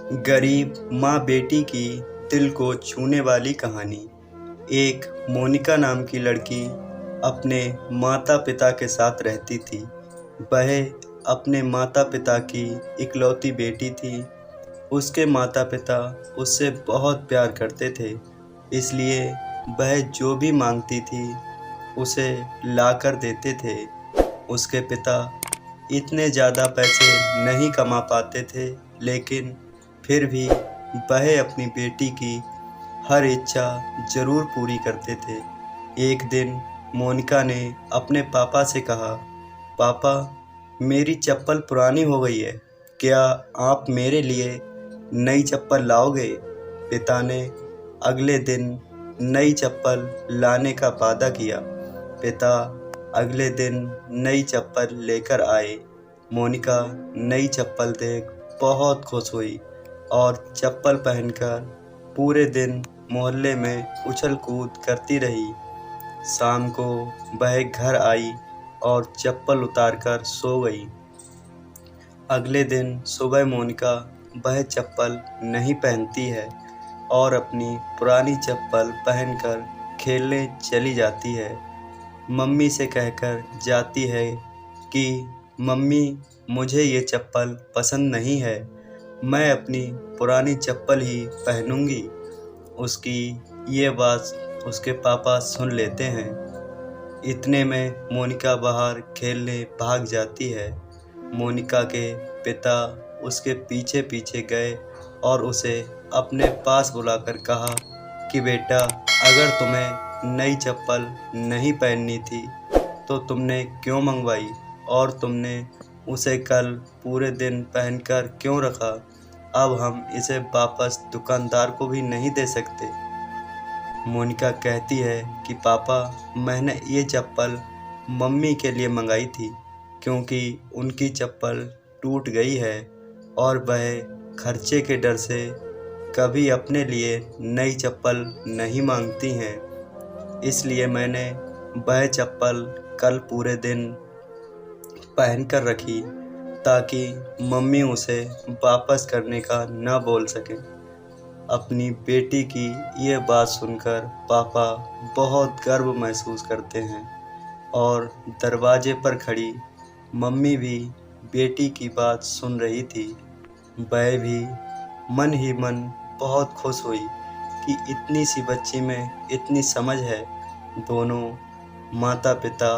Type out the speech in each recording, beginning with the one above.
गरीब माँ बेटी की दिल को छूने वाली कहानी। एक मोनिका नाम की लड़की अपने माता पिता के साथ रहती थी। वह अपने माता पिता की इकलौती बेटी थी। उसके माता पिता उससे बहुत प्यार करते थे, इसलिए वह जो भी मांगती थी उसे लाकर देते थे। उसके पिता इतने ज़्यादा पैसे नहीं कमा पाते थे, लेकिन फिर भी वह अपनी बेटी की हर इच्छा ज़रूर पूरी करते थे। एक दिन मोनिका ने अपने पापा से कहा, पापा, मेरी चप्पल पुरानी हो गई है, क्या आप मेरे लिए नई चप्पल लाओगे? पिता ने अगले दिन नई चप्पल लाने का वादा किया। पिता अगले दिन नई चप्पल लेकर आए। मोनिका नई चप्पल देख बहुत खुश हुई और चप्पल पहनकर पूरे दिन मोहल्ले में उछल कूद करती रही। शाम को वह घर आई और चप्पल उतारकर सो गई। अगले दिन सुबह मोनिका वह चप्पल नहीं पहनती है और अपनी पुरानी चप्पल पहनकर खेलने चली जाती है। मम्मी से कहकर जाती है कि मम्मी, मुझे ये चप्पल पसंद नहीं है, मैं अपनी पुरानी चप्पल ही पहनूंगी। उसकी ये बात उसके पापा सुन लेते हैं। इतने में मोनिका बाहर खेलने भाग जाती है। मोनिका के पिता उसके पीछे पीछे गए और उसे अपने पास बुलाकर कहा कि बेटा, अगर तुम्हें नई चप्पल नहीं पहननी थी तो तुमने क्यों मंगवाई और तुमने उसे कल पूरे दिन पहनकर क्यों रखा? अब हम इसे वापस दुकानदार को भी नहीं दे सकते। मोनिका कहती है कि पापा, मैंने ये चप्पल मम्मी के लिए मंगाई थी क्योंकि उनकी चप्पल टूट गई है और वह खर्चे के डर से कभी अपने लिए नई चप्पल नहीं मांगती हैं। इसलिए मैंने वह चप्पल कल पूरे दिन पहन कर रखी ताकि मम्मी उसे वापस करने का न बोल सकें। अपनी बेटी की ये बात सुनकर पापा बहुत गर्व महसूस करते हैं और दरवाजे पर खड़ी मम्मी भी बेटी की बात सुन रही थी। वह भी मन ही मन बहुत खुश हुई कि इतनी सी बच्ची में इतनी समझ है। दोनों माता पिता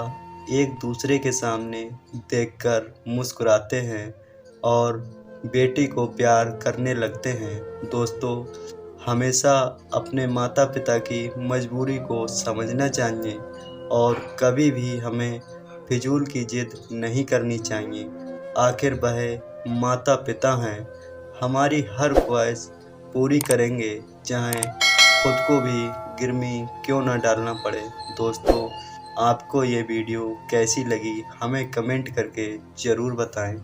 एक दूसरे के सामने देखकर मुस्कुराते हैं और बेटी को प्यार करने लगते हैं। दोस्तों, हमेशा अपने माता पिता की मजबूरी को समझना चाहिए और कभी भी हमें फिजूल की जिद नहीं करनी चाहिए। आखिर वह माता पिता हैं, हमारी हर ख्वाहिश पूरी करेंगे, चाहे खुद को भी गिरमी क्यों ना डालना पड़े। दोस्तों, आपको ये वीडियो कैसी लगी हमें कमेंट करके ज़रूर बताएं।